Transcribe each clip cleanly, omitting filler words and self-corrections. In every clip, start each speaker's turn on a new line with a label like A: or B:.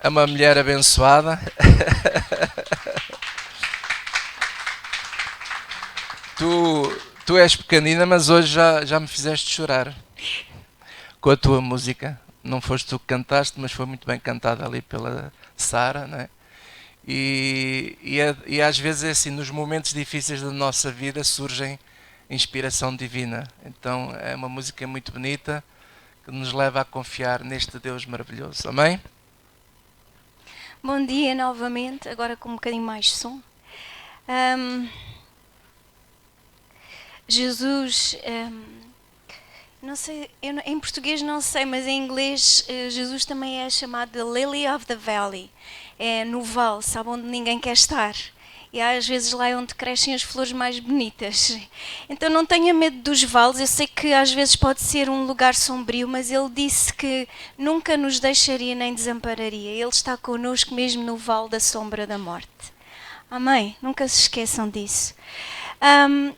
A: É uma mulher abençoada. Tu és pequenina, mas hoje já me fizeste chorar com a tua música. Não foste tu que cantaste, mas foi muito bem cantada ali pela Sara, não é? E às vezes é assim, nos momentos difíceis da nossa vida surgem inspiração divina. Então é uma música muito bonita que nos leva a confiar neste Deus maravilhoso. Amém?
B: Bom dia novamente, agora com um bocadinho mais de som. Jesus, não sei, em português não sei, mas em inglês Jesus também é chamado de Lily of the Valley. É no vale, sabe, onde ninguém quer estar. E às vezes lá é onde crescem as flores mais bonitas. Então não tenha medo dos vales, eu sei que às vezes pode ser um lugar sombrio, mas ele disse que nunca nos deixaria nem desampararia. Ele está connosco mesmo no vale da sombra da morte. Amém? Nunca se esqueçam disso.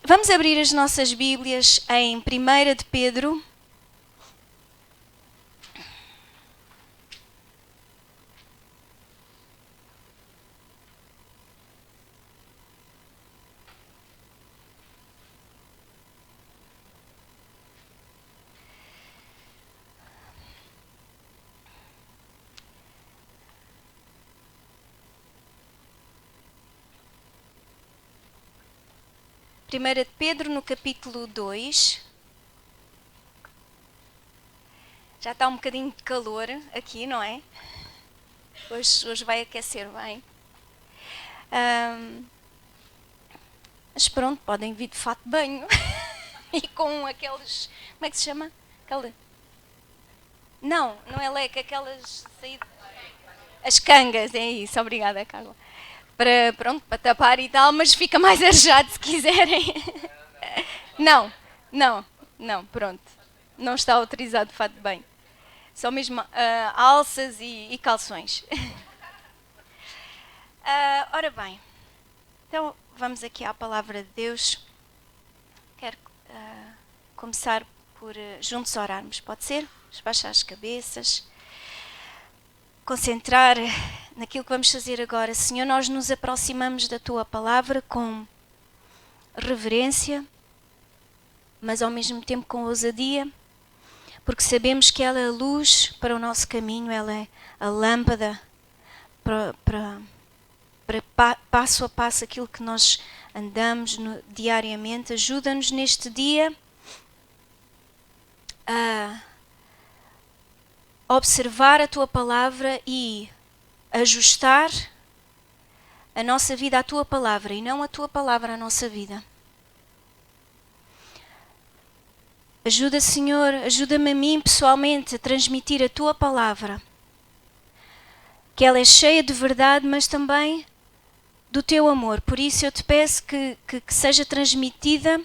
B: Vamos abrir as nossas Bíblias em 1 de Pedro. Primeira de Pedro, no capítulo 2. Já está um bocadinho de calor aqui, não é? Hoje vai aquecer bem. Mas pronto, podem vir de fato de banho. E com aqueles... Como é que se chama? Não é leque, aquelas... As cangas, é isso. Obrigada, Carla. Para tapar e tal, mas fica mais arejado se quiserem. Não, pronto. Não está autorizado de fato de banho. Só mesmo alças e calções. Ora bem, então vamos aqui à palavra de Deus. Quero começar por juntos orarmos, pode ser? Baixar as cabeças. Concentrar naquilo que vamos fazer agora. Senhor, nós nos aproximamos da Tua palavra com reverência, mas ao mesmo tempo com ousadia, porque sabemos que ela é a luz para o nosso caminho, ela é a lâmpada para passo a passo aquilo que nós andamos diariamente. Ajuda-nos neste dia a observar a Tua palavra e ajustar a nossa vida à Tua palavra e não a Tua palavra à nossa vida. Ajuda, Senhor, ajuda-me a mim pessoalmente a transmitir a Tua palavra, que ela é cheia de verdade, mas também do Teu amor. Por isso eu te peço que seja transmitida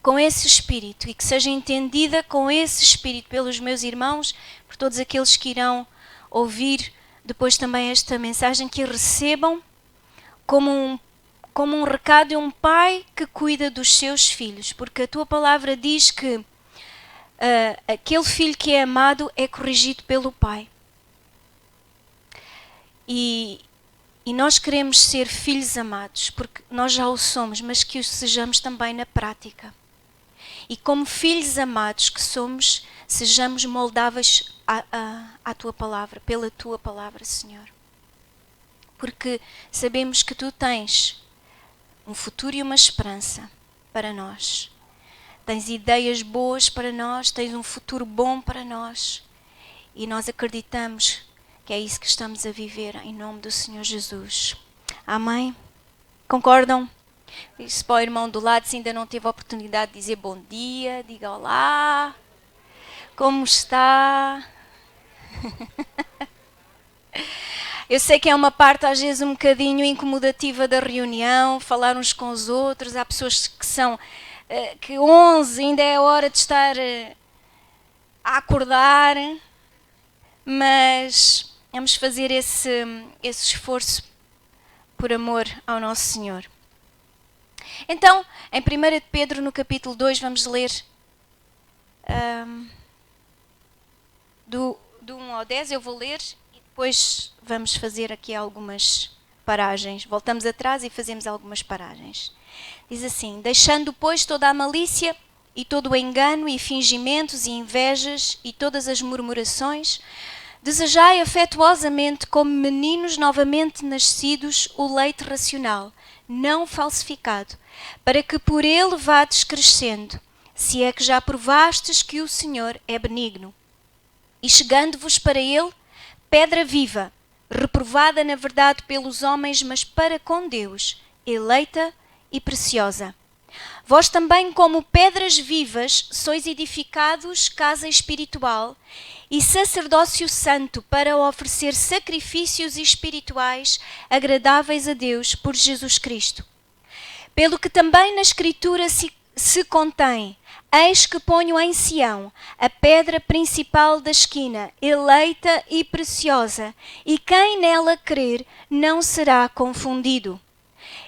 B: com esse espírito e que seja entendida com esse espírito pelos meus irmãos, por todos aqueles que irão ouvir depois também esta mensagem, que recebam como um recado de um pai que cuida dos seus filhos, porque a Tua palavra diz que aquele filho que é amado é corrigido pelo pai. E nós queremos ser filhos amados, porque nós já o somos, mas que o sejamos também na prática. E como filhos amados que somos, sejamos moldáveis à Tua palavra, pela Tua palavra, Senhor. Porque sabemos que Tu tens um futuro e uma esperança para nós. Tens ideias boas para nós, tens um futuro bom para nós. E nós acreditamos que é isso que estamos a viver, em nome do Senhor Jesus. Amém? Concordam? Se para o irmão do lado, se ainda não teve a oportunidade de dizer bom dia, diga olá, como está? Eu sei que é uma parte às vezes um bocadinho incomodativa da reunião, falar uns com os outros. Há pessoas que são, que 11 ainda é hora de estar a acordar, mas vamos fazer esse esforço por amor ao nosso Senhor. Então, em 1 de Pedro, no capítulo 2, vamos ler do 1 ao 10, eu vou ler, e depois vamos fazer aqui algumas paragens. Voltamos atrás e fazemos algumas paragens. Diz assim: deixando, pois, toda a malícia e todo o engano e fingimentos e invejas e todas as murmurações, desejai afetuosamente, como meninos novamente nascidos, o leite racional, não falsificado, para que por ele vades crescendo, se é que já provastes que o Senhor é benigno. E chegando-vos para ele, pedra viva, reprovada na verdade pelos homens, mas para com Deus, eleita e preciosa. Vós também, como pedras vivas, sois edificados casa espiritual e sacerdócio santo para oferecer sacrifícios espirituais agradáveis a Deus por Jesus Cristo. Pelo que também na Escritura se contém: eis que ponho em Sião a pedra principal da esquina, eleita e preciosa, e quem nela crer não será confundido.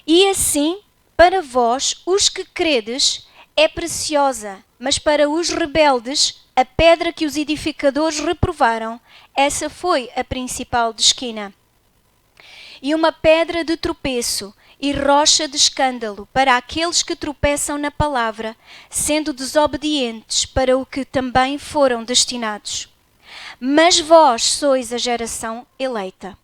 B: E assim, para vós, os que credes, é preciosa, mas para os rebeldes, a pedra que os edificadores reprovaram, essa foi a principal de esquina. E uma pedra de tropeço e rocha de escândalo para aqueles que tropeçam na palavra, sendo desobedientes para o que também foram destinados. Mas vós sois a geração eleita,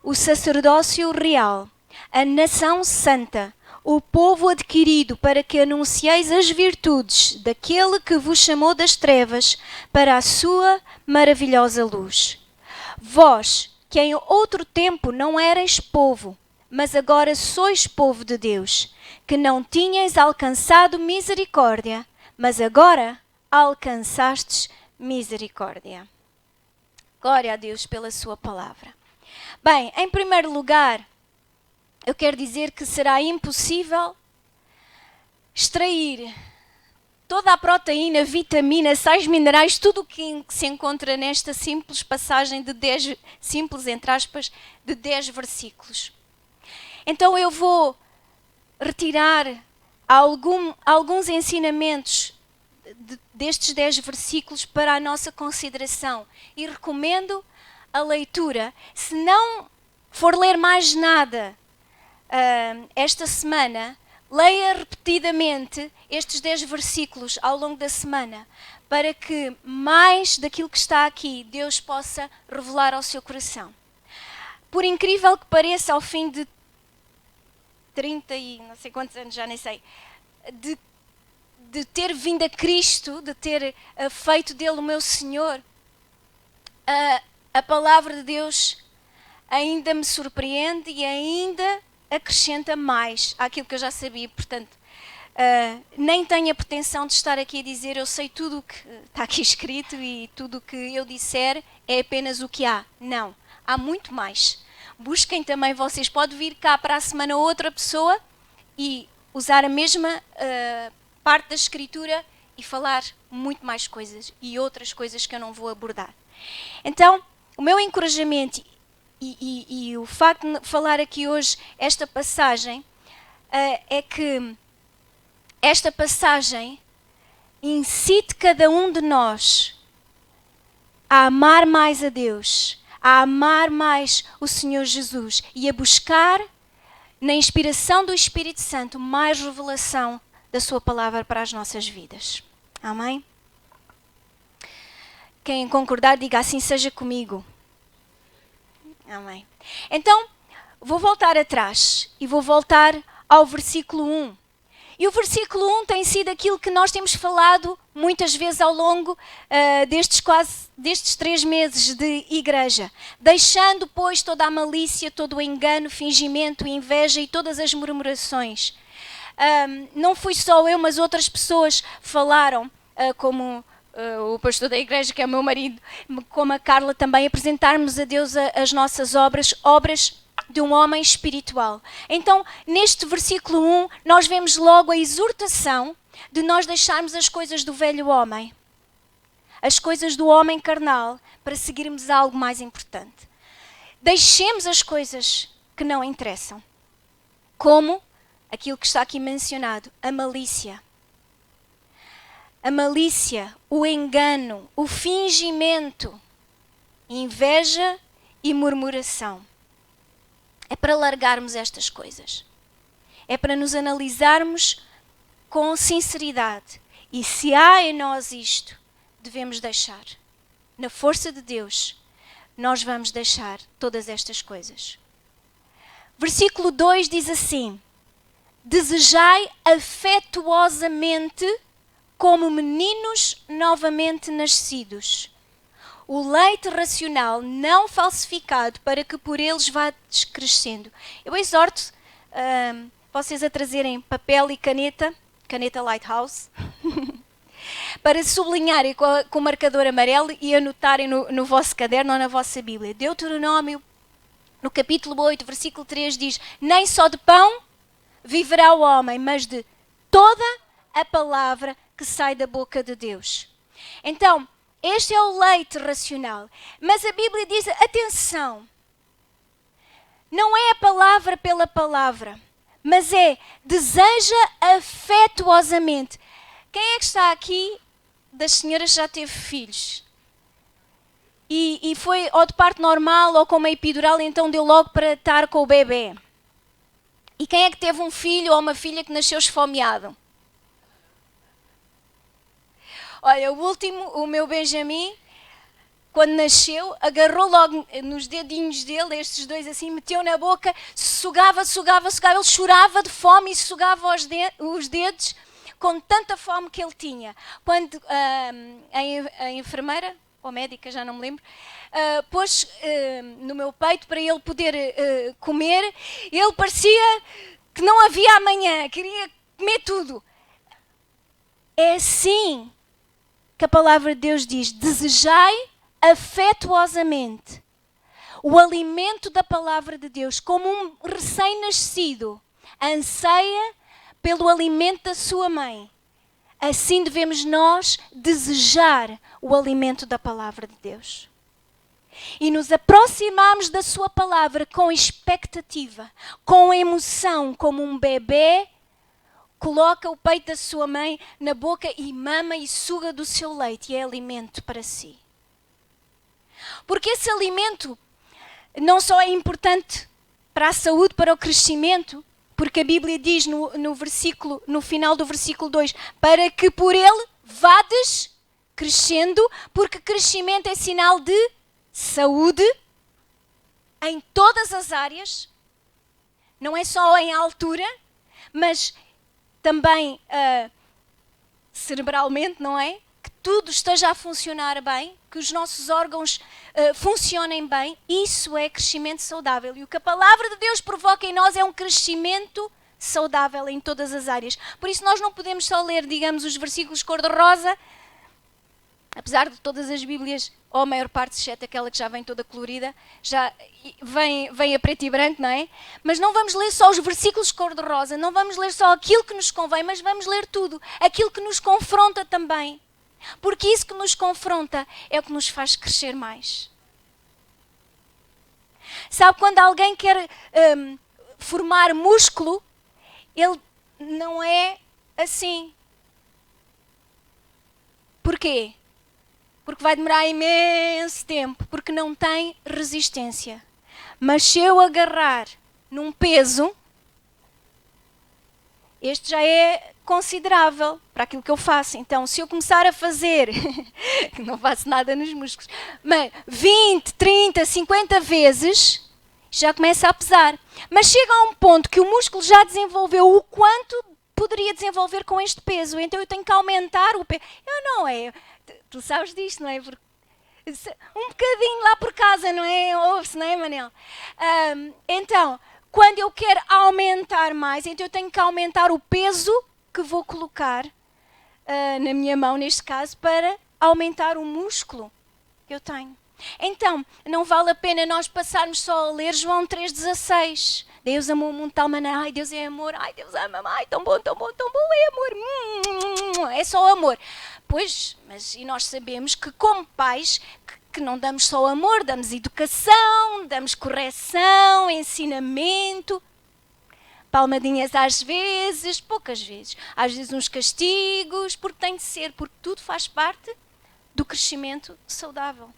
B: o sacerdócio real, a nação santa, o povo adquirido, para que anuncieis as virtudes daquele que vos chamou das trevas para a sua maravilhosa luz. Vós, que em outro tempo não erais povo, mas agora sois povo de Deus, que não tinhais alcançado misericórdia, mas agora alcançastes misericórdia. Glória a Deus pela sua palavra. Bem, em primeiro lugar, eu quero dizer que será impossível extrair toda a proteína, vitamina, sais minerais, tudo o que se encontra nesta simples passagem de 10, simples entre aspas, de 10 versículos. Então eu vou retirar alguns ensinamentos destes 10 versículos para a nossa consideração e recomendo a leitura. Se não for ler mais nada esta semana, leia repetidamente estes 10 versículos ao longo da semana, para que mais daquilo que está aqui Deus possa revelar ao seu coração. Por incrível que pareça, ao fim de 30 e não sei quantos anos, já nem sei, de ter vindo a Cristo, de ter feito dele o meu Senhor, a palavra de Deus ainda me surpreende e ainda acrescenta mais àquilo que eu já sabia. Portanto, nem tenho a pretensão de estar aqui a dizer eu sei tudo o que está aqui escrito e tudo o que eu disser é apenas o que há. Não, há muito mais. Busquem também vocês. Pode vir cá para a semana outra pessoa e usar a mesma parte da Escritura e falar muito mais coisas e outras coisas que eu não vou abordar. Então, o meu encorajamento e o facto de falar aqui hoje esta passagem é que esta passagem incite cada um de nós a amar mais a Deus, a amar mais o Senhor Jesus e a buscar, na inspiração do Espírito Santo, mais revelação da sua palavra para as nossas vidas. Amém? Quem concordar, diga assim seja comigo. Amém. Então, vou voltar atrás e vou voltar ao versículo 1. E o versículo 1 tem sido aquilo que nós temos falado muitas vezes ao longo destes 3 meses de igreja. Deixando, pois, toda a malícia, todo o engano, fingimento, inveja e todas as murmurações. Não fui só eu, mas outras pessoas falaram, como o pastor da igreja, que é o meu marido, como a Carla também, apresentarmos a Deus as nossas obras de um homem espiritual. Então, neste versículo 1, nós vemos logo a exortação de nós deixarmos as coisas do velho homem, as coisas do homem carnal, para seguirmos algo mais importante. Deixemos as coisas que não interessam, como aquilo que está aqui mencionado, a malícia. A malícia, o engano, o fingimento, inveja e murmuração. É para largarmos estas coisas. É para nos analisarmos com sinceridade. E se há em nós isto, devemos deixar. Na força de Deus, nós vamos deixar todas estas coisas. Versículo 2 diz assim: desejai afetuosamente como meninos novamente nascidos, o leite racional não falsificado, para que por eles vá crescendo. Eu exorto vocês a trazerem papel e caneta Lighthouse, para sublinharem com o marcador amarelo e anotarem no vosso caderno ou na vossa Bíblia. Deuteronômio, no capítulo 8, versículo 3 diz: nem só de pão viverá o homem, mas de toda a palavra que sai da boca de Deus. Então, este é o leite racional. Mas a Bíblia diz, atenção, não é a palavra pela palavra, mas é deseja afetuosamente. Quem é que está aqui das senhoras que já teve filhos? E foi ou de parto normal ou com uma epidural, então deu logo para estar com o bebê. E quem é que teve um filho ou uma filha que nasceu esfomeado? Olha, o meu Benjamin, quando nasceu, agarrou logo nos dedinhos dele, estes dois assim, meteu na boca, sugava, ele chorava de fome e sugava os dedos com tanta fome que ele tinha. Quando a enfermeira, ou médica, já não me lembro, pôs no meu peito para ele poder comer, ele parecia que não havia amanhã, queria comer tudo. É assim que a palavra de Deus diz: desejai afetuosamente o alimento da palavra de Deus, como um recém-nascido anseia pelo alimento da sua mãe. Assim devemos nós desejar o alimento da palavra de Deus. E nos aproximamos da sua palavra com expectativa, com emoção, como um bebê coloca o peito da sua mãe na boca e mama e suga do seu leite, e é alimento para si. Porque esse alimento não só é importante para a saúde, para o crescimento, porque a Bíblia diz no final do versículo 2, para que por ele vades crescendo, porque crescimento é sinal de saúde em todas as áreas, não é só em altura, mas também cerebralmente, não é? Que tudo esteja a funcionar bem, que os nossos órgãos funcionem bem. Isso é crescimento saudável. E o que a palavra de Deus provoca em nós é um crescimento saudável em todas as áreas. Por isso nós não podemos só ler, digamos, os versículos cor-de-rosa, apesar de todas as Bíblias, ou a maior parte, exceto aquela que já vem toda colorida, já vem a preto e branco, não é? Mas não vamos ler só os versículos cor-de-rosa, não vamos ler só aquilo que nos convém, mas vamos ler tudo, aquilo que nos confronta também. Porque isso que nos confronta é o que nos faz crescer mais. Sabe, quando alguém quer formar músculo, ele não é assim. Porquê? Porque vai demorar imenso tempo, porque não tem resistência. Mas se eu agarrar num peso, este já é considerável para aquilo que eu faço. Então, se eu começar a fazer, não faço nada nos músculos, mas 20, 30, 50 vezes, já começa a pesar. Mas chega a um ponto que o músculo já desenvolveu o quanto poderia desenvolver com este peso. Então eu tenho que aumentar o peso. Eu não é... Tu sabes disto, não é? Porque um bocadinho lá por casa, não é? Ouve-se, não é, Manel? Então, quando eu quero aumentar mais, então eu tenho que aumentar o peso que vou colocar na minha mão, neste caso, para aumentar o músculo que eu tenho. Então, não vale a pena nós passarmos só a ler João 3,16. Deus amou o mundo de tal maneira, ai Deus é amor, ai Deus ama, ai tão bom, é amor, é só amor. Pois, mas e nós sabemos que como pais, que não damos só amor, damos educação, damos correção, ensinamento, palmadinhas às vezes, poucas vezes, às vezes uns castigos, porque tem de ser, porque tudo faz parte do crescimento saudável.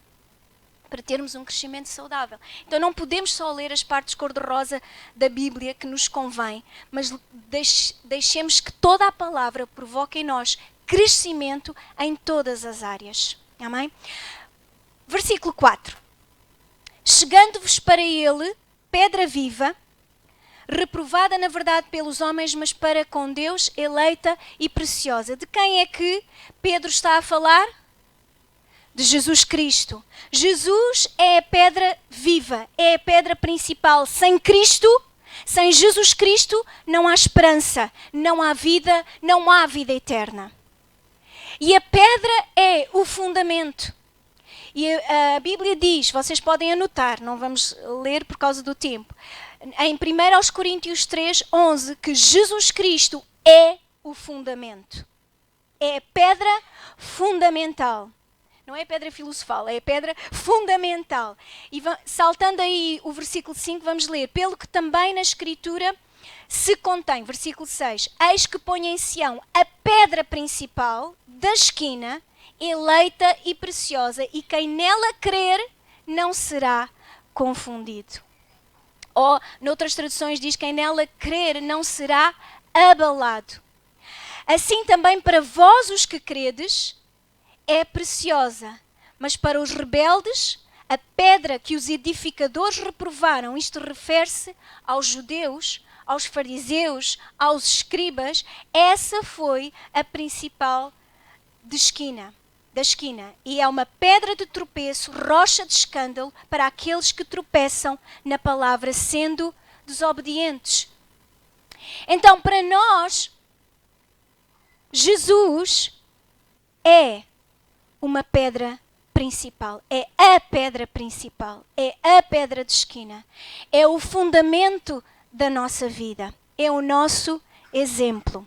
B: para termos um crescimento saudável. Então não podemos só ler as partes cor-de-rosa da Bíblia que nos convém, mas deixemos que toda a palavra provoque em nós crescimento em todas as áreas. Amém? Versículo 4. Chegando-vos para ele, pedra viva, reprovada na verdade pelos homens, mas para com Deus eleita e preciosa. De quem é que Pedro está a falar? De Jesus Cristo. Jesus é a pedra viva, é a pedra principal. Sem Cristo, sem Jesus Cristo, não há esperança, não há vida eterna. E a pedra é o fundamento. E a Bíblia diz, vocês podem anotar, não vamos ler por causa do tempo, em 1 Coríntios 3:11, que Jesus Cristo é o fundamento. É a pedra fundamental. Não é a pedra filosofal, é a pedra fundamental. E saltando aí o versículo 5, vamos ler. Pelo que também na Escritura se contém, versículo 6, eis que põe em Sião a pedra principal da esquina, eleita e preciosa, e quem nela crer não será confundido. Ou, noutras traduções, diz quem nela crer não será abalado. Assim também para vós os que credes, é preciosa, mas para os rebeldes, a pedra que os edificadores reprovaram, isto refere-se aos judeus, aos fariseus, aos escribas, essa foi a principal da esquina. E é uma pedra de tropeço, rocha de escândalo para aqueles que tropeçam na palavra, sendo desobedientes. Então, para nós, Jesus é uma pedra principal, é a pedra principal, é a pedra de esquina, é o fundamento da nossa vida, é o nosso exemplo.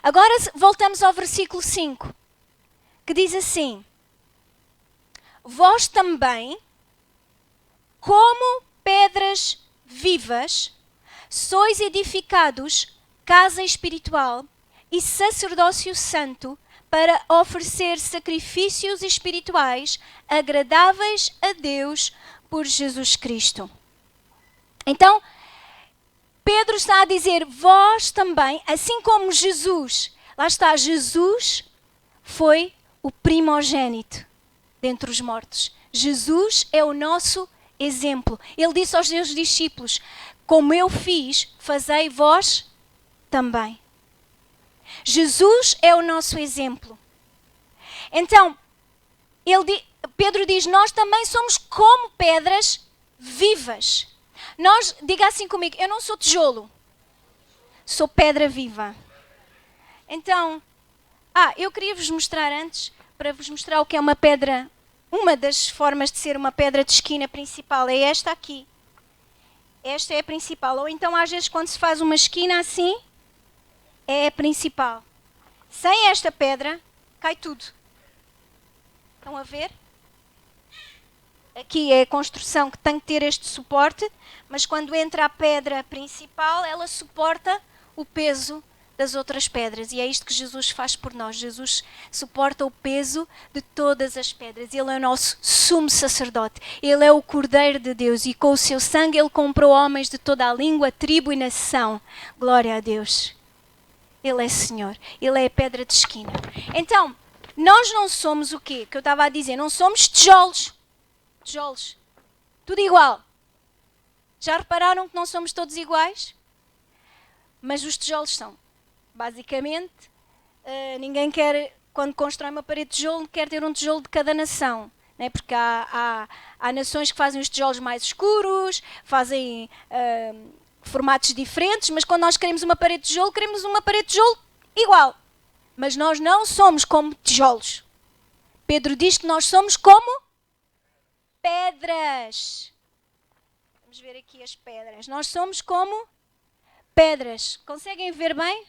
B: Agora voltamos ao versículo 5, que diz assim: vós também, como pedras vivas, sois edificados casa espiritual e sacerdócio santo, para oferecer sacrifícios espirituais agradáveis a Deus por Jesus Cristo. Então, Pedro está a dizer, vós também, assim como Jesus, lá está, Jesus foi o primogênito dentre os mortos. Jesus é o nosso exemplo. Ele disse aos seus discípulos, como eu fiz, fazei vós também. Jesus é o nosso exemplo. Então, Pedro diz, nós também somos como pedras vivas. Diga assim comigo, eu não sou tijolo, sou pedra viva. Então, eu queria vos mostrar antes, para vos mostrar o que é uma pedra, uma das formas de ser uma pedra de esquina principal é esta aqui. Esta é a principal. Ou então, às vezes, quando se faz uma esquina assim, é a principal. Sem esta pedra, cai tudo. Estão a ver? Aqui é a construção que tem que ter este suporte, mas quando entra a pedra principal, ela suporta o peso das outras pedras. E é isto que Jesus faz por nós. Jesus suporta o peso de todas as pedras. Ele é o nosso sumo sacerdote. Ele é o Cordeiro de Deus. E com o seu sangue ele comprou homens de toda a língua, tribo e nação. Glória a Deus. Ele é Senhor. Ele é a pedra de esquina. Então, nós não somos o quê? Que eu estava a dizer. Não somos tijolos. Tijolos. Tudo igual. Já repararam que não somos todos iguais? Mas os tijolos são. Basicamente, ninguém quer, quando constrói uma parede de tijolo, quer ter um tijolo de cada nação. Né? Porque há nações que fazem os tijolos mais escuros, fazem formatos diferentes, mas quando nós queremos uma parede de tijolo, queremos uma parede de tijolo igual. Mas nós não somos como tijolos. Pedro diz que nós somos como pedras. Vamos ver aqui as pedras. Nós somos como pedras. Conseguem ver bem?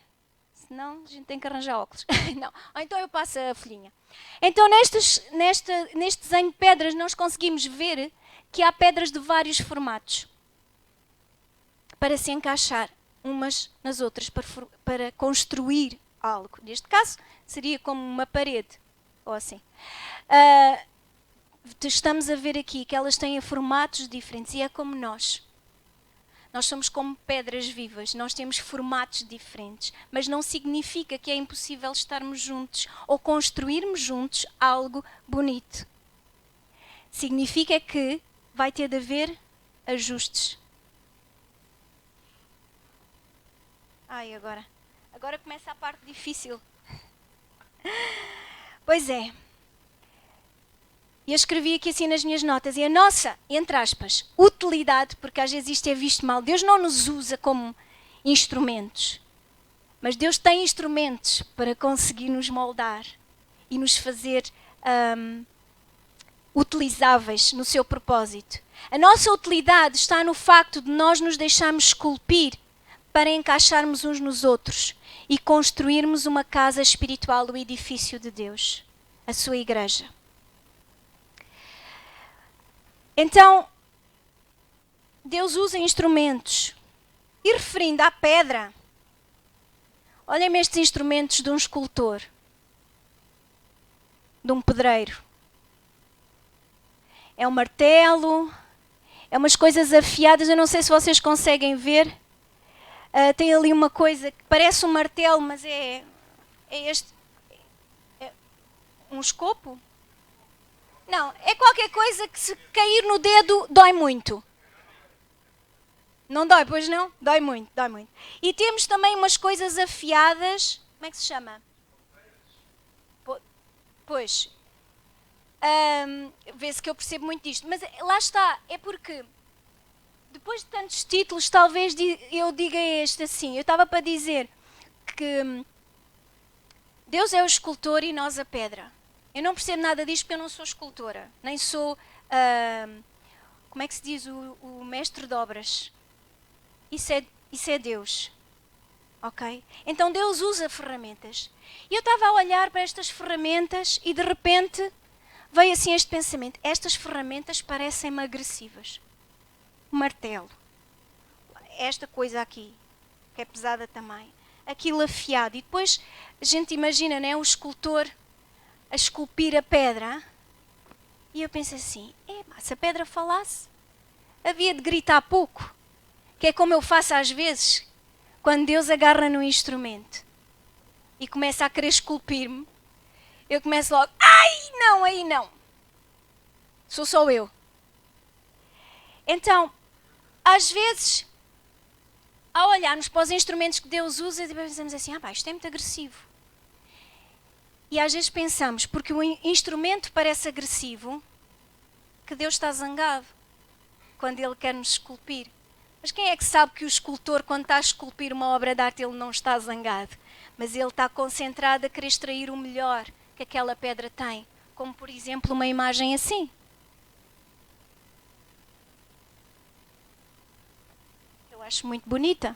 B: Senão a gente tem que arranjar óculos. Não. Ou então eu passo a folhinha. Então neste desenho de pedras nós conseguimos ver que há pedras de vários formatos para se encaixar umas nas outras, para construir algo. Neste caso seria como uma parede, ou assim. estamos a ver aqui que elas têm formatos diferentes e é como nós. Nós somos como pedras vivas, nós temos formatos diferentes, mas não significa que é impossível estarmos juntos ou construirmos juntos algo bonito. Significa que vai ter de haver ajustes. Ai, agora começa a parte difícil. Pois é. Eu escrevi aqui assim nas minhas notas, e a nossa, entre aspas, utilidade, porque às vezes isto é visto mal, Deus não nos usa como instrumentos, mas Deus tem instrumentos para conseguir nos moldar e nos fazer utilizáveis no seu propósito. A nossa utilidade está no facto de nós nos deixarmos esculpir para encaixarmos uns nos outros e construirmos uma casa espiritual, o edifício de Deus, a sua igreja. Então, Deus usa instrumentos. E referindo à pedra, olhem-me estes instrumentos de um escultor, de um pedreiro. É um martelo, é umas coisas afiadas, eu não sei se vocês conseguem ver. Tem ali uma coisa que parece um martelo, mas é um escopo? Não, é qualquer coisa que se cair no dedo dói muito. Não dói, pois não? Dói muito, dói muito. E temos também umas coisas afiadas, como é que se chama? Pois, vê-se que eu percebo muito disto, mas lá está, é porque depois de tantos títulos talvez eu diga este assim, eu estava para dizer que Deus é o escultor e nós a pedra. Eu não percebo nada disto porque eu não sou escultora, nem sou, como é que se diz, o mestre de obras. Isso é Deus, ok? Então Deus usa ferramentas. E eu estava a olhar para estas ferramentas e de repente veio assim este pensamento, estas ferramentas parecem-me agressivas. O martelo, esta coisa aqui, que é pesada também, aquilo afiado. E depois a gente imagina, né, o escultor a esculpir a pedra, e eu penso assim, se a pedra falasse, havia de gritar pouco, que é como eu faço às vezes, quando Deus agarra no instrumento e começa a querer esculpir-me, eu começo logo, ai não, aí não, sou só eu. Então, às vezes, ao olharmos para os instrumentos que Deus usa, pensamos assim, isto é muito agressivo. E às vezes pensamos, porque o instrumento parece agressivo, que Deus está zangado quando Ele quer nos esculpir. Mas quem é que sabe que o escultor, quando está a esculpir uma obra de arte, ele não está zangado? Mas ele está concentrado a querer extrair o melhor que aquela pedra tem. Como, por exemplo, uma imagem assim. Eu acho muito bonita.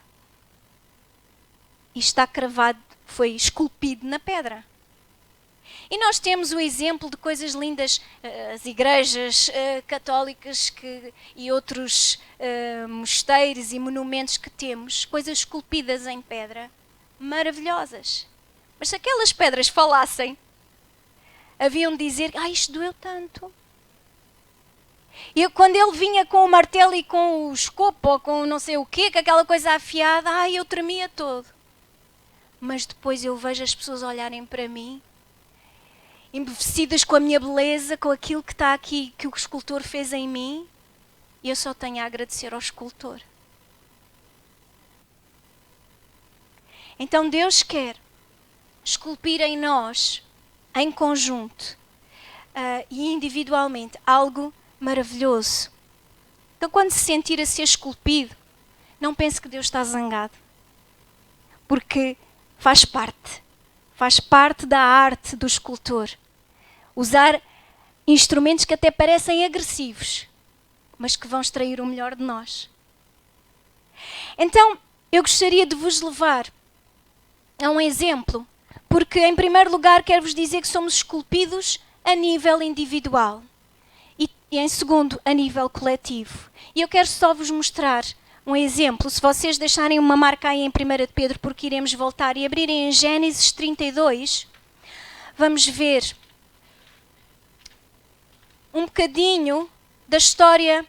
B: E está cravado, foi esculpido na pedra. E nós temos o exemplo de coisas lindas, as igrejas católicas e outros mosteiros e monumentos que temos, coisas esculpidas em pedra, maravilhosas. Mas se aquelas pedras falassem, haviam de dizer, isto doeu tanto. E quando ele vinha com o martelo e com o escopo, ou com não sei o quê, com aquela coisa afiada, eu tremia todo. Mas depois eu vejo as pessoas olharem para mim, embevecidas com a minha beleza, com aquilo que está aqui, que o escultor fez em mim, e eu só tenho a agradecer ao escultor. Então Deus quer esculpir em nós, em conjunto e individualmente, algo maravilhoso. Então quando se sentir a ser esculpido, não pense que Deus está zangado, porque faz parte da arte do escultor. Usar instrumentos que até parecem agressivos, mas que vão extrair o melhor de nós. Então, eu gostaria de vos levar a um exemplo, porque em primeiro lugar quero vos dizer que somos esculpidos a nível individual e em segundo, a nível coletivo. E eu quero só vos mostrar um exemplo, se vocês deixarem uma marca aí em 1 de Pedro, porque iremos voltar e abrirem em Gênesis 32, vamos ver um bocadinho da história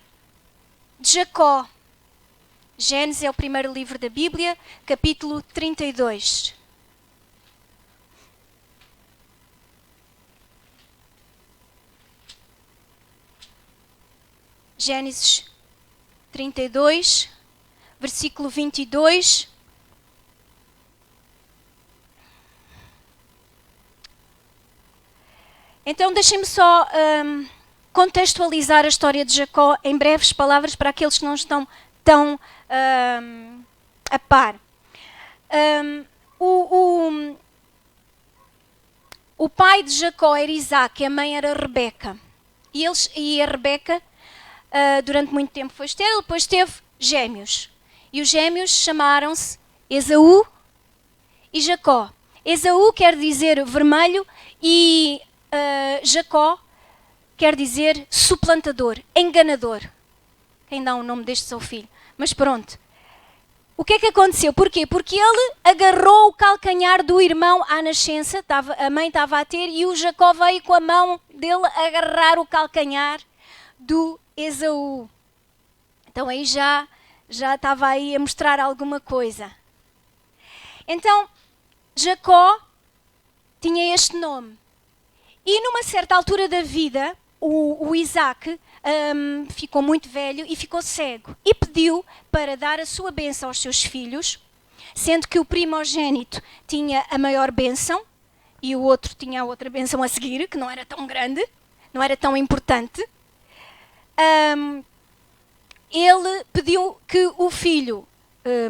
B: de Jacó. Gênesis é o primeiro livro da Bíblia, capítulo 32. Gênesis 32, versículo 22. Então, deixem-me só contextualizar a história de Jacó em breves palavras para aqueles que não estão tão a par. O pai de Jacó era Isaac e a mãe era Rebeca. E a Rebeca, durante muito tempo, foi estéril, depois teve gêmeos. E os gêmeos chamaram-se Esaú e Jacó. Esaú quer dizer vermelho e Jacó quer dizer suplantador, enganador. Quem dá o nome deste seu filho? Mas pronto. O que é que aconteceu? Porquê? Porque ele agarrou o calcanhar do irmão à nascença, a mãe estava a ter, e o Jacó veio com a mão dele agarrar o calcanhar do Esaú. Então aí já estava aí a mostrar alguma coisa. Então, Jacó tinha este nome. E numa certa altura da vida, o Isaac ficou muito velho e ficou cego. E pediu para dar a sua bênção aos seus filhos, sendo que o primogênito tinha a maior bênção e o outro tinha a outra bênção a seguir, que não era tão grande, não era tão importante. Ele pediu que o filho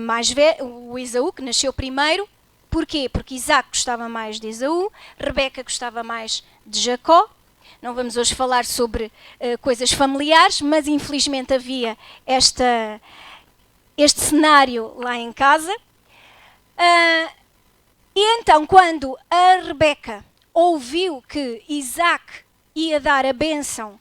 B: mais velho, o Esaú, que nasceu primeiro. Porquê? Porque Isaac gostava mais de Esaú, Rebeca gostava mais de Jacó. Não vamos hoje falar sobre coisas familiares, mas infelizmente havia este cenário lá em casa. E então, quando a Rebeca ouviu que Isaac ia dar a bênção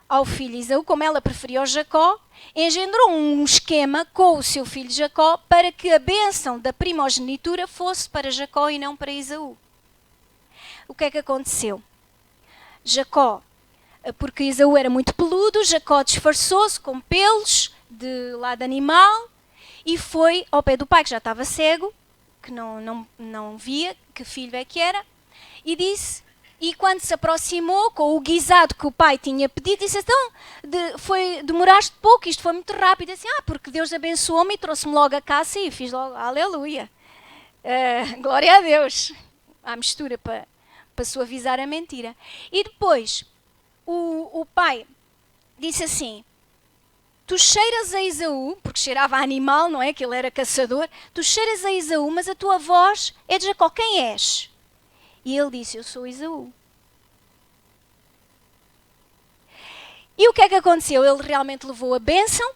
B: ao filho Esaú, como ela preferia ao Jacó, engendrou um esquema com o seu filho Jacó para que a bênção da primogenitura fosse para Jacó e não para Esaú. O que é que aconteceu? Jacó, porque Esaú era muito peludo, Jacó disfarçou-se com pelos de lado animal e foi ao pé do pai, que já estava cego, que não via que filho é que era, e disse... E quando se aproximou com o guisado que o pai tinha pedido, disse, então, demoraste pouco, isto foi muito rápido. E disse, porque Deus abençoou-me e trouxe-me logo a caça e fiz logo, aleluia. Glória a Deus. À mistura para suavizar a mentira. E depois, o pai disse assim, tu cheiras a Esaú, porque cheirava a animal, não é? Que ele era caçador. Tu cheiras a Esaú, mas a tua voz é de Jacó. Quem és? E ele disse, eu sou Esaú. E o que é que aconteceu? Ele realmente levou a bênção,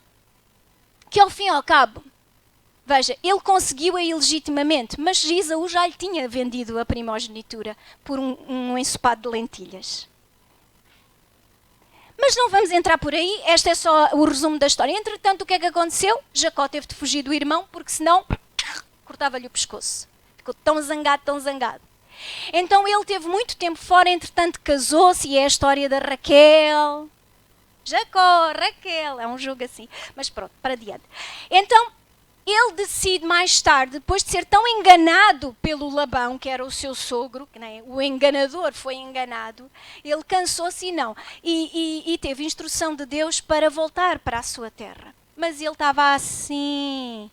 B: que ao fim e ao cabo, veja, ele conseguiu-a ilegitimamente, mas Esaú já lhe tinha vendido a primogenitura por um ensopado de lentilhas. Mas não vamos entrar por aí, este é só o resumo da história. Entretanto, o que é que aconteceu? Jacó teve de fugir do irmão, porque senão cortava-lhe o pescoço. Ficou tão zangado, tão zangado. Então ele teve muito tempo fora, entretanto casou-se, e é a história da Raquel. Jacó, Raquel, é um jogo assim. Mas pronto, para adiante. Então ele decide mais tarde, depois de ser tão enganado pelo Labão, que era o seu sogro, né? O enganador foi enganado, ele cansou-se e teve instrução de Deus para voltar para a sua terra. Mas ele estava assim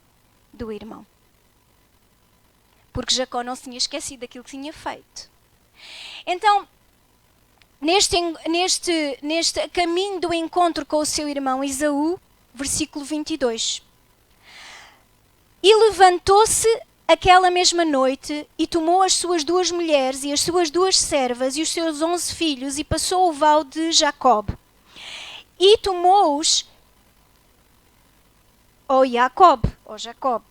B: do irmão. Porque Jacó não se tinha esquecido daquilo que tinha feito. Então, neste caminho do encontro com o seu irmão Esaú, versículo 22. E levantou-se aquela mesma noite e tomou as suas 2 mulheres e as suas 2 servas e os seus 11 filhos e passou o val de Jacob. E tomou-os, Jacob.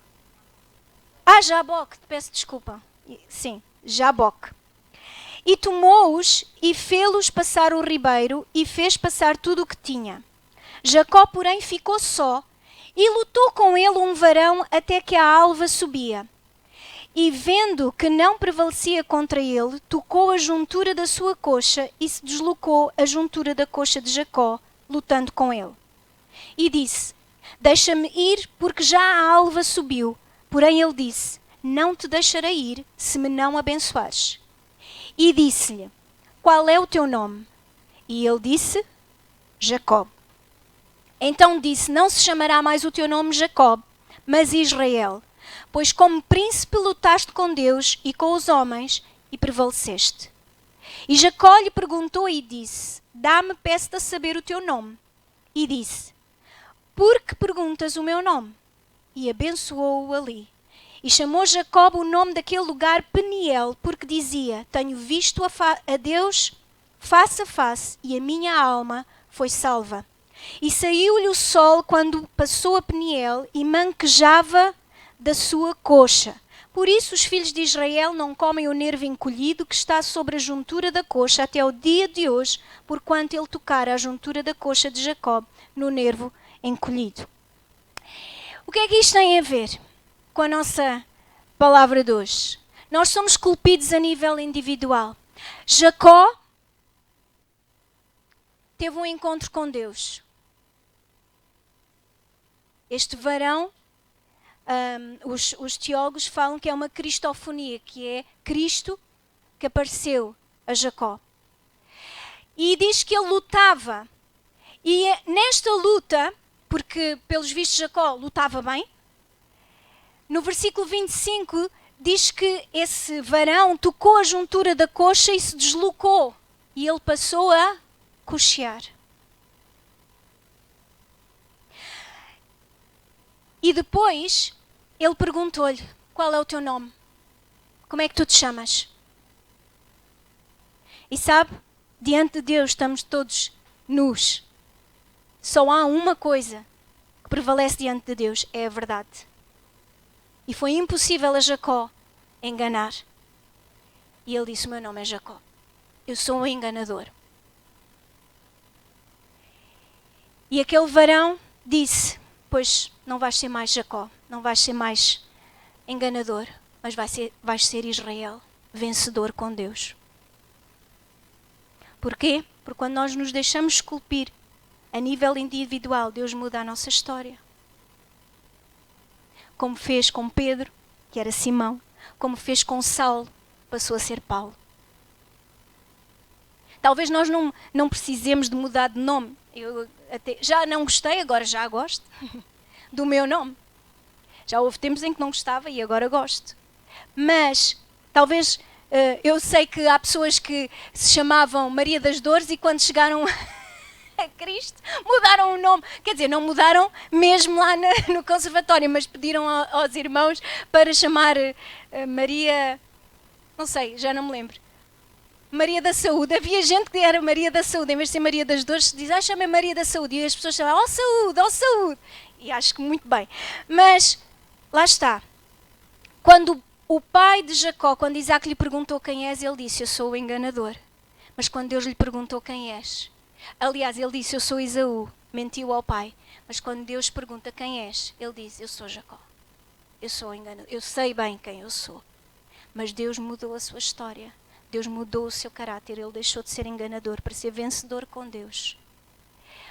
B: Jaboque, peço desculpa. Sim, Jaboque. E tomou-os e fê-los passar o ribeiro e fez passar tudo o que tinha. Jacó, porém, ficou só e lutou com ele um varão até que a alva subia. E vendo que não prevalecia contra ele, tocou a juntura da sua coxa e se deslocou a juntura da coxa de Jacó, lutando com ele. E disse: deixa-me ir, porque já a alva subiu. Porém ele disse: não te deixarei ir, se me não abençoares. E disse-lhe: qual é o teu nome? E ele disse: Jacó. Então disse: não se chamará mais o teu nome Jacó, mas Israel, pois como príncipe lutaste com Deus e com os homens e prevaleceste. E Jacó lhe perguntou e disse: dá-me, peço-te a saber o teu nome. E disse: por que perguntas o meu nome? E abençoou-o ali. E chamou Jacob o nome daquele lugar Peniel, porque dizia: tenho visto a Deus face a face, e a minha alma foi salva. E saiu-lhe o sol quando passou a Peniel, e manquejava da sua coxa. Por isso os filhos de Israel não comem o nervo encolhido que está sobre a juntura da coxa até o dia de hoje, porquanto ele tocara a juntura da coxa de Jacó no nervo encolhido. O que é que isto tem a ver com a nossa palavra de hoje? Nós somos esculpidos a nível individual. Jacó teve um encontro com Deus. Este varão, os teólogos falam que é uma cristofonia, que é Cristo que apareceu a Jacó. E diz que ele lutava. E nesta luta, porque pelos vistos Jacó lutava bem, no versículo 25 diz que esse varão tocou a juntura da coxa e se deslocou. E ele passou a coxear. E depois ele perguntou-lhe: qual é o teu nome? Como é que tu te chamas? E sabe, diante de Deus estamos todos nus. Só há uma coisa que prevalece diante de Deus, é a verdade. E foi impossível a Jacó enganar. E ele disse: o meu nome é Jacó. Eu sou um enganador. E aquele varão disse: pois não vais ser mais Jacó, não vais ser mais enganador, mas vais ser Israel, vencedor com Deus. Porquê? Porque quando nós nos deixamos esculpir a nível individual, Deus muda a nossa história. Como fez com Pedro, que era Simão, como fez com Saulo, passou a ser Paulo. Talvez nós não precisemos de mudar de nome. Eu até já não gostei, agora já gosto do meu nome. Já houve tempos em que não gostava e agora gosto. Mas talvez eu sei que há pessoas que se chamavam Maria das Dores e quando chegaram a Cristo mudaram o nome. Quer dizer, não mudaram mesmo lá no conservatório, mas pediram aos irmãos para chamar Maria, não sei, já não me lembro. Maria da Saúde. Havia gente que era Maria da Saúde, em vez de ser Maria das Dores, se diz: chama Maria da Saúde. E as pessoas chamavam: saúde, saúde. E acho que muito bem. Mas, lá está. Quando o pai de Jacó, quando Isaac lhe perguntou quem és, ele disse: eu sou o enganador. Mas quando Deus lhe perguntou quem és, aliás, ele disse: eu sou Esaú. Mentiu ao pai. Mas quando Deus pergunta quem és, ele diz: eu sou Jacó. Eu sou o enganador. Eu sei bem quem eu sou. Mas Deus mudou a sua história. Deus mudou o seu caráter, ele deixou de ser enganador para ser vencedor com Deus.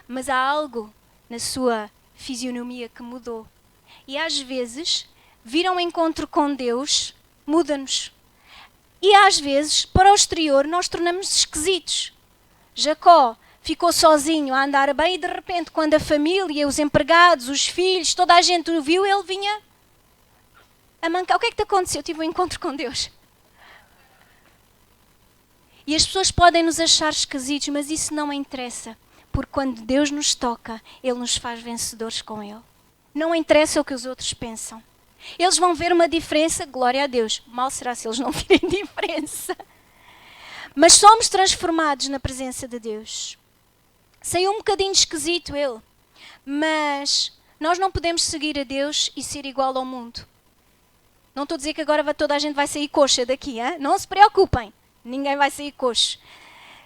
B: Mas há algo na sua fisionomia que mudou. E às vezes, vir ao encontro com Deus muda-nos. E às vezes, para o exterior, nós tornamos-nos esquisitos. Jacó ficou sozinho a andar bem e de repente, quando a família, os empregados, os filhos, toda a gente o viu, ele vinha a mancar. O que é que te aconteceu? Eu tive um encontro com Deus. E as pessoas podem nos achar esquisitos, mas isso não interessa. Porque quando Deus nos toca, Ele nos faz vencedores com Ele. Não interessa o que os outros pensam. Eles vão ver uma diferença, glória a Deus. Mal será se eles não virem diferença. Mas somos transformados na presença de Deus. Saiu um bocadinho esquisito ele. Mas nós não podemos seguir a Deus e ser igual ao mundo. Não estou a dizer que agora toda a gente vai sair coxa daqui. Hein? Não se preocupem. Ninguém vai sair coxo,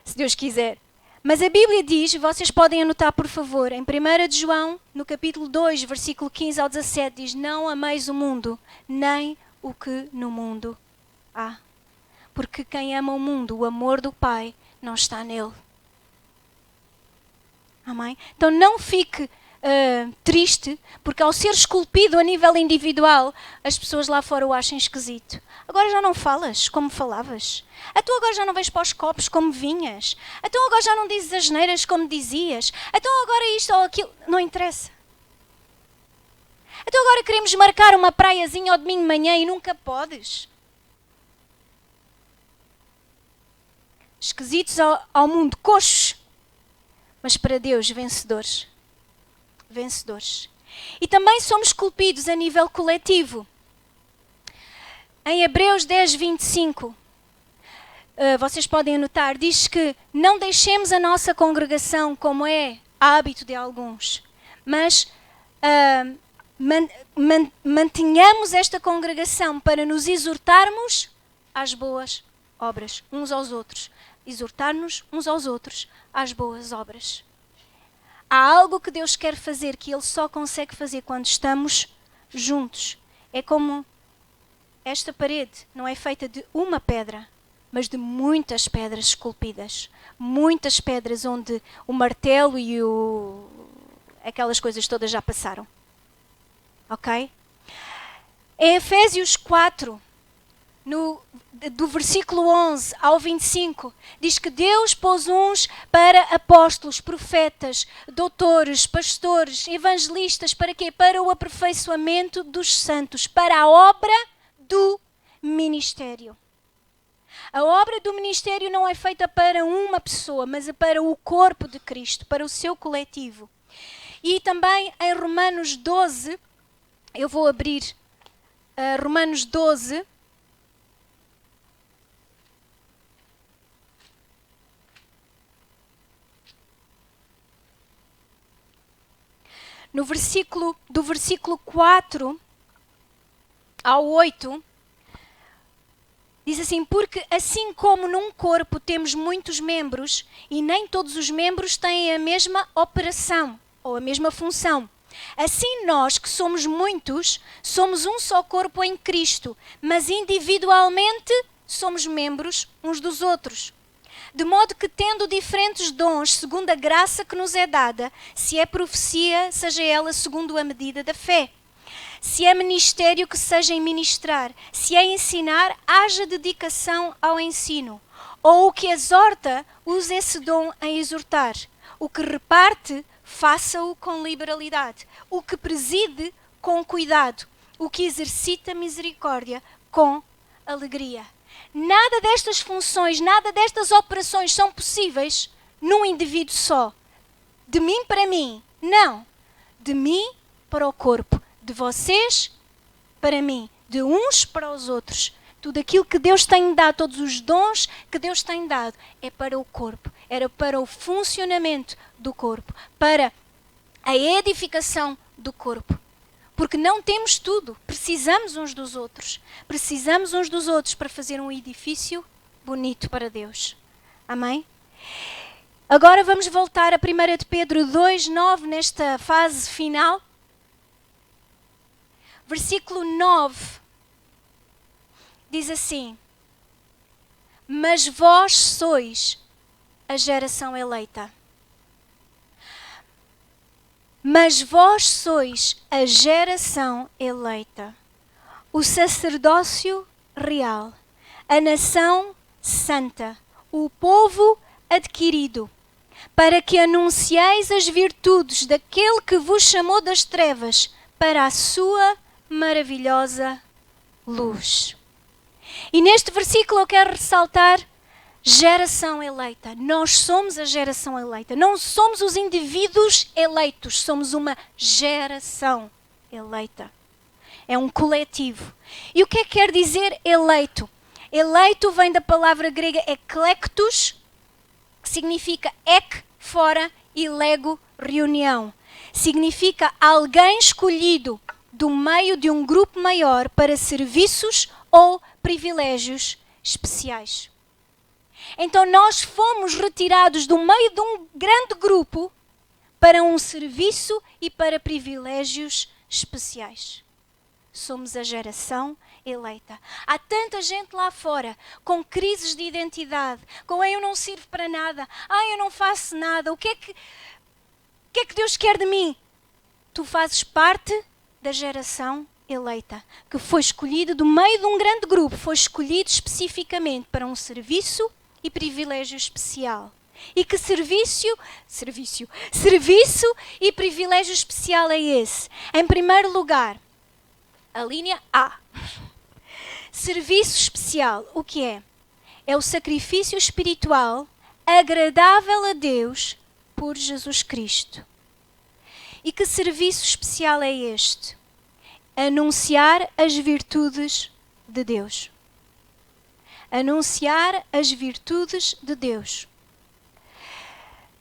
B: se Deus quiser. Mas a Bíblia diz, vocês podem anotar por favor, em 1 de João, no capítulo 2, versículo 15 ao 17, diz: não ameis o mundo, nem o que no mundo há. Porque quem ama o mundo, o amor do Pai, não está nele. Amém? Então não fique triste, porque ao ser esculpido a nível individual, as pessoas lá fora o acham esquisito. Agora já não falas como falavas. Então agora já não vais para os copos como vinhas. Então agora já não dizes as neiras como dizias. Então agora isto ou aquilo. Não interessa. Então agora queremos marcar uma praiazinha ao domingo de manhã e nunca podes. Esquisitos ao mundo, coxos. Mas para Deus, vencedores. Vencedores. E também somos esculpidos a nível coletivo. Em Hebreus 10, 25, vocês podem anotar, diz que não deixemos a nossa congregação como é hábito de alguns, mas mantenhamos esta congregação para nos exortarmos às boas obras, uns aos outros. Exortar-nos uns aos outros às boas obras. Há algo que Deus quer fazer que Ele só consegue fazer quando estamos juntos. É como esta parede não é feita de uma pedra, mas de muitas pedras esculpidas. Muitas pedras onde o martelo e aquelas coisas todas já passaram. Ok? Em Efésios 4, do versículo 11 ao 25, diz que Deus pôs uns para apóstolos, profetas, doutores, pastores, evangelistas, para quê? Para o aperfeiçoamento dos santos, para a obra do ministério. A obra do ministério não é feita para uma pessoa, mas é para o corpo de Cristo, para o seu coletivo. E também em Romanos 12, eu vou abrir Romanos 12, do versículo 4 ao 8, diz assim: porque assim como num corpo temos muitos membros e nem todos os membros têm a mesma operação ou a mesma função, assim nós que somos muitos, somos um só corpo em Cristo, mas individualmente somos membros uns dos outros. De modo que, tendo diferentes dons, segundo a graça que nos é dada, se é profecia, seja ela segundo a medida da fé. Se é ministério, que seja em ministrar. Se é ensinar, haja dedicação ao ensino. Ou o que exorta, use esse dom em exortar. O que reparte, faça-o com liberalidade. O que preside, com cuidado. O que exercita misericórdia, com alegria. Nada destas funções, nada destas operações são possíveis num indivíduo só. De mim para mim, não. De mim para o corpo. De vocês para mim. De uns para os outros. Tudo aquilo que Deus tem dado, todos os dons que Deus tem dado, é para o corpo. Era para o funcionamento do corpo. Para a edificação do corpo. Porque não temos tudo. Precisamos uns dos outros. Precisamos uns dos outros para fazer um edifício bonito para Deus. Amém? Agora vamos voltar a 1 de Pedro 2, 9, nesta fase final. Versículo 9. Diz assim: mas vós sois a geração eleita. Mas vós sois a geração eleita, o sacerdócio real, a nação santa, o povo adquirido, para que anuncieis as virtudes daquele que vos chamou das trevas para a sua maravilhosa luz. E neste versículo eu quero ressaltar geração eleita. Nós somos a geração eleita. Não somos os indivíduos eleitos. Somos uma geração eleita. É um coletivo. E o que é que quer dizer eleito? Eleito vem da palavra grega eklektos, que significa ek, fora, e lego, reunião. Significa alguém escolhido do meio de um grupo maior para serviços ou privilégios especiais. Então nós fomos retirados do meio de um grande grupo para um serviço e para privilégios especiais. somos a geração eleita. Há tanta gente lá fora com crises de identidade, com eu não sirvo para nada, eu não faço nada, o que é que Deus quer de mim? Tu fazes parte da geração eleita, que foi escolhido do meio de um grande grupo, foi escolhido especificamente para um serviço e privilégio especial. E que serviço e privilégio especial é esse? Em primeiro lugar, a linha A. Serviço especial, o que é? É o sacrifício espiritual agradável a Deus por Jesus Cristo. E que serviço especial é este? Anunciar as virtudes de Deus. Anunciar as virtudes de Deus.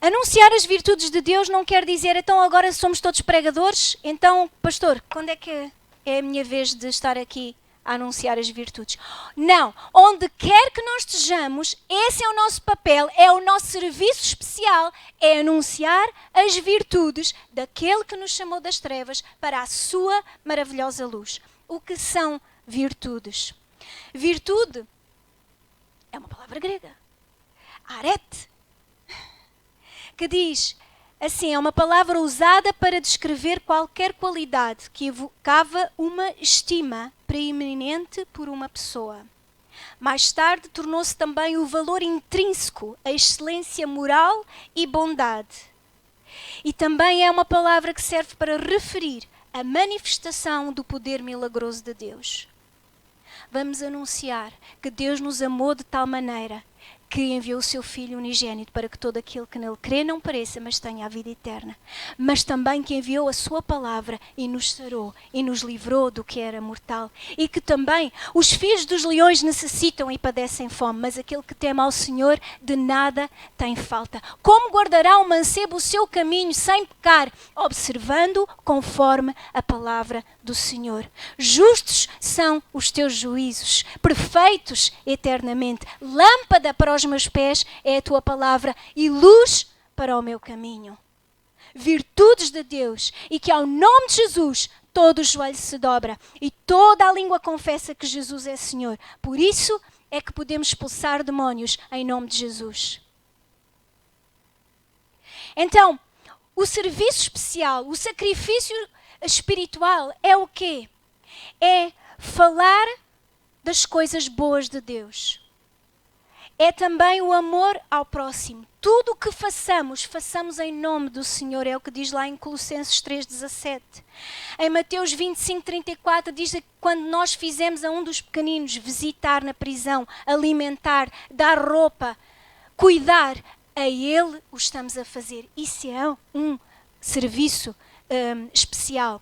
B: Anunciar as virtudes de Deus não quer dizer, então agora somos todos pregadores, então, pastor, quando é que é a minha vez de estar aqui a anunciar as virtudes? Não, onde quer que nós estejamos, esse é o nosso papel, é o nosso serviço especial, é anunciar as virtudes daquele que nos chamou das trevas para a sua maravilhosa luz. O que são virtudes? Virtude é uma palavra grega, arete, que diz assim, é uma palavra usada para descrever qualquer qualidade que evocava uma estima preeminente por uma pessoa. Mais tarde tornou-se também o valor intrínseco, a excelência moral e bondade. E também é uma palavra que serve para referir a manifestação do poder milagroso de Deus. Vamos anunciar que Deus nos amou de tal maneira que enviou o seu Filho unigênito para que todo aquele que nele crê não pereça, mas tenha a vida eterna. Mas também que enviou a sua palavra e nos sarou e nos livrou do que era mortal. E que também os filhos dos leões necessitam e padecem fome, mas aquele que teme ao Senhor de nada tem falta. Como guardará o mancebo o seu caminho sem pecar, observando conforme a palavra do Senhor. Justos são os teus juízos, perfeitos eternamente. Lâmpada para os meus pés é a tua palavra e luz para o meu caminho. Virtudes de Deus, e que ao nome de Jesus todo o joelho se dobra e toda a língua confessa que Jesus é Senhor. Por isso é que podemos expulsar demónios em nome de Jesus. Então, o serviço especial, o sacrifício espiritual é o quê? É falar das coisas boas de Deus. É também o amor ao próximo. Tudo o que façamos, façamos em nome do Senhor. É o que diz lá em Colossenses 3,17. Em Mateus 25,34 diz que quando nós fizemos a um dos pequeninos visitar na prisão, alimentar, dar roupa, cuidar, a ele o estamos a fazer. Isso é um serviço especial.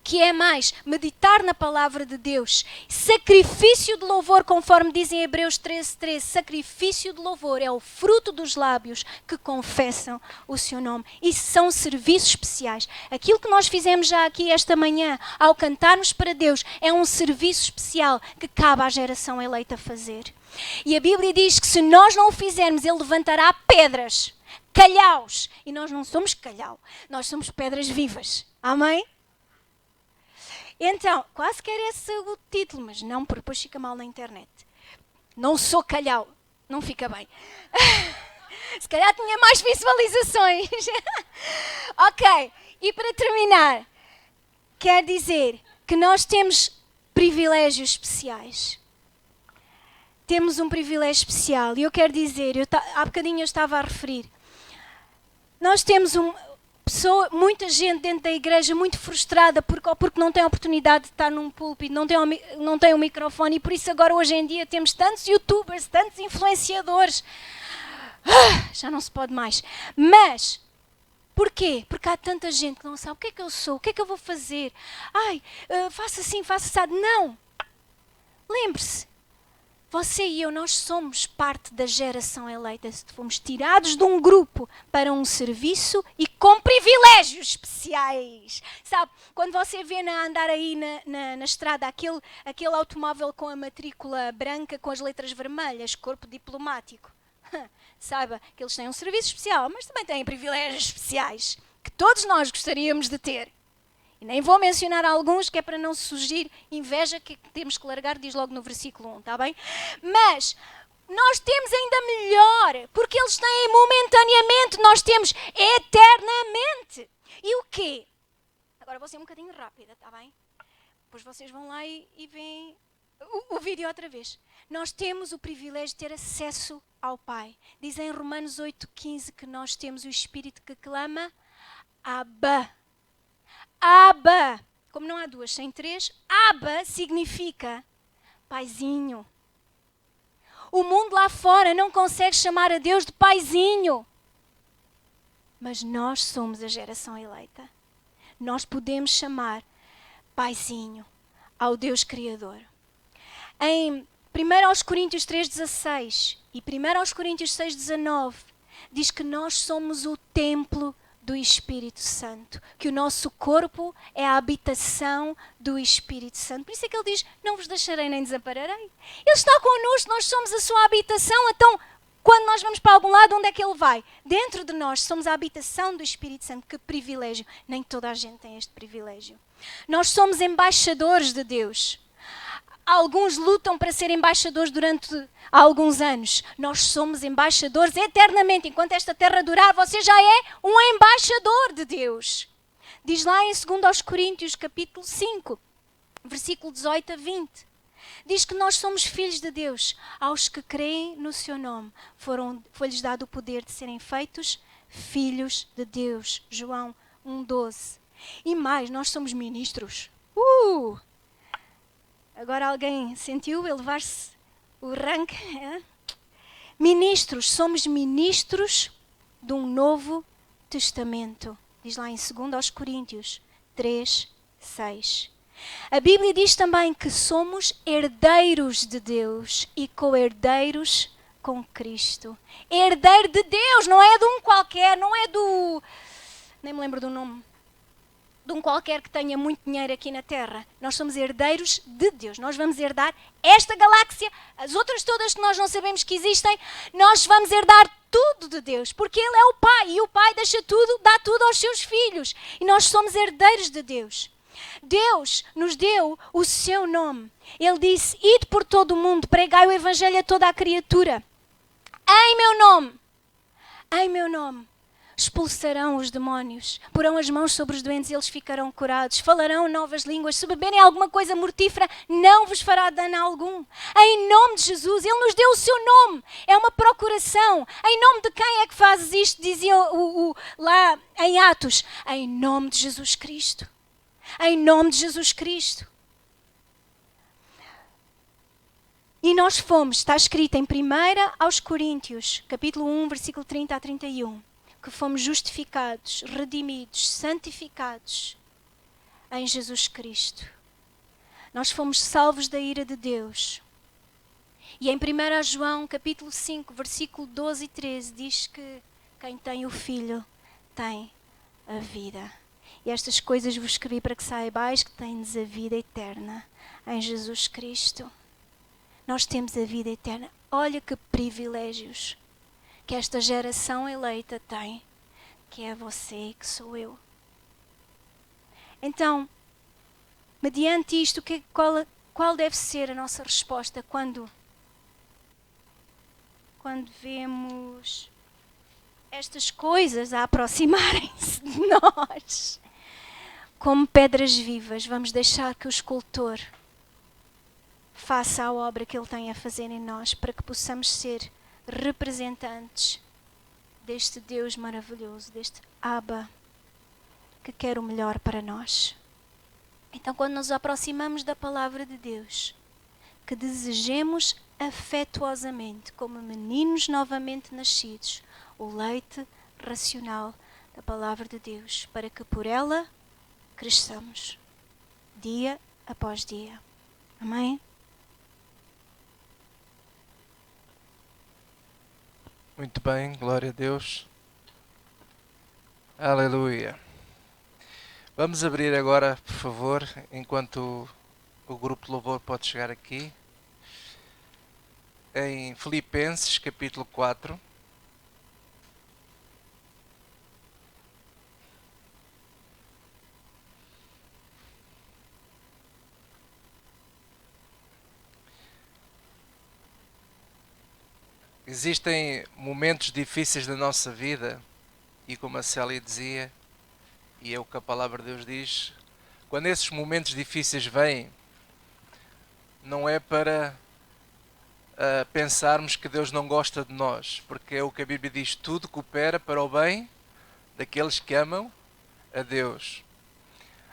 B: Que é mais meditar na palavra de Deus, sacrifício de louvor, conforme dizem Hebreus 13:13, sacrifício de louvor é o fruto dos lábios que confessam o seu nome. Isso são serviços especiais. Aquilo que nós fizemos já aqui esta manhã, ao cantarmos para Deus, é um serviço especial que cabe à geração eleita fazer. E a Bíblia diz que se nós não o fizermos, Ele levantará pedras, calhaus. E nós não somos calhau, nós somos pedras vivas. Amém? Então, quase que era esse o título, mas não, porque depois fica mal na internet. Não sou calhau, não fica bem. Se calhar tinha mais visualizações. Ok, e para terminar, quer dizer que nós temos privilégios especiais. Temos um privilégio especial. E eu quero dizer, há bocadinho eu estava a referir, nós temos muita gente dentro da igreja muito frustrada porque não tem a oportunidade de estar num púlpito, não tem um microfone, e por isso agora hoje em dia temos tantos youtubers, tantos influenciadores. Já não se pode mais. Mas, porquê? Porque há tanta gente que não sabe o que é que eu sou, o que é que eu vou fazer. Faça assim, faça assim. Não! Lembre-se, você e eu, nós somos parte da geração eleita. Fomos tirados de um grupo para um serviço e com privilégios especiais. Sabe, quando você vê andar aí na estrada aquele automóvel com a matrícula branca com as letras vermelhas, corpo diplomático, saiba que eles têm um serviço especial, mas também têm privilégios especiais que todos nós gostaríamos de ter. E nem vou mencionar alguns, que é para não surgir inveja, que temos que largar, diz logo no versículo 1, está bem? Mas nós temos ainda melhor, porque eles têm momentaneamente, nós temos eternamente. E o quê? Agora vou ser um bocadinho rápida, está bem? Depois vocês vão lá e veem o vídeo outra vez. Nós temos o privilégio de ter acesso ao Pai. Diz em Romanos 8,15 que nós temos o Espírito que clama Abba. Abba. Como não há duas sem três, Abba significa paizinho. O mundo lá fora não consegue chamar a Deus de paizinho. Mas nós somos a geração eleita. Nós podemos chamar paizinho ao Deus Criador. Em 1 Coríntios 3,16 e 1 Coríntios 6,19 diz que nós somos o templo do Espírito Santo, que o nosso corpo é a habitação do Espírito Santo. Por isso é que ele diz, não vos deixarei nem desampararei. Ele está connosco, nós somos a sua habitação, então quando nós vamos para algum lado, onde é que ele vai? Dentro de nós, somos a habitação do Espírito Santo. Que privilégio! Nem toda a gente tem este privilégio. Nós somos embaixadores de Deus. Alguns lutam para ser embaixadores durante alguns anos. Nós somos embaixadores eternamente. Enquanto esta terra durar, você já é um embaixador de Deus. Diz lá em 2 Coríntios, capítulo 5, versículo 18 a 20. Diz que nós somos filhos de Deus. Aos que creem no seu nome, foi-lhes dado o poder de serem feitos filhos de Deus. João 1,12. E mais, nós somos ministros. Agora alguém sentiu elevar-se o rank? Ministros, somos ministros de um novo testamento. Diz lá em 2 Coríntios 3:6. A Bíblia diz também que somos herdeiros de Deus e co-herdeiros com Cristo. Herdeiro de Deus, não é de um qualquer, não é do... nem me lembro do nome. De um qualquer que tenha muito dinheiro aqui na Terra. Nós somos herdeiros de Deus. Nós vamos herdar esta galáxia, as outras todas que nós não sabemos que existem, nós vamos herdar tudo de Deus, porque Ele é o Pai, e o Pai deixa tudo, dá tudo aos seus filhos. E nós somos herdeiros de Deus. Deus nos deu o seu nome. Ele disse, ide por todo o mundo, pregai o Evangelho a toda a criatura. Em meu nome, expulsarão os demónios, porão as mãos sobre os doentes e eles ficarão curados, falarão novas línguas, se beberem alguma coisa mortífera, não vos fará dano algum. Em nome de Jesus, Ele nos deu o seu nome, é uma procuração. Em nome de quem é que fazes isto? Dizia lá em Atos, em nome de Jesus Cristo. Em nome de Jesus Cristo. E nós fomos, está escrito em 1 aos Coríntios, capítulo 1, versículo 30 a 31, que fomos justificados, redimidos, santificados em Jesus Cristo. Nós fomos salvos da ira de Deus. E em 1 João, capítulo 5, versículo 12 e 13, diz que quem tem o Filho tem a vida. E estas coisas vos escrevi para que saibais que tendes a vida eterna em Jesus Cristo. Nós temos a vida eterna. Olha que privilégios que esta geração eleita tem, que é você e que sou eu. Então, mediante isto, qual deve ser a nossa resposta quando vemos estas coisas a aproximarem-se de nós? Como pedras vivas, vamos deixar que o escultor faça a obra que ele tem a fazer em nós, para que possamos ser representantes deste Deus maravilhoso, deste Abba, que quer o melhor para nós. Então, quando nos aproximamos da palavra de Deus, que desejemos afetuosamente, como meninos novamente nascidos, o leite racional da palavra de Deus, para que por ela cresçamos, dia após dia. Amém?
A: Muito bem, glória a Deus. Aleluia. Vamos abrir agora, por favor, enquanto o grupo de louvor pode chegar aqui, em Filipenses, capítulo 4. existem momentos difíceis da nossa vida e como a Célia dizia, e é o que a palavra de Deus diz, quando esses momentos difíceis vêm, não é para pensarmos que Deus não gosta de nós, porque é o que a Bíblia diz, tudo coopera para o bem daqueles que amam a Deus.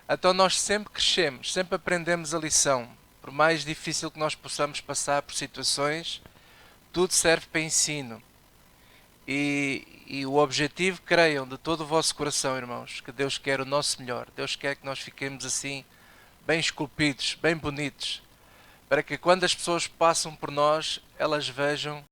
A: Então nós sempre crescemos, sempre aprendemos a lição. Por mais difícil que nós possamos passar por situações, tudo serve para ensino. E o objetivo, creiam de todo o vosso coração, irmãos, que Deus quer o nosso melhor. Deus quer que nós fiquemos assim, bem esculpidos, bem bonitos, para que quando as pessoas passam por nós, elas vejam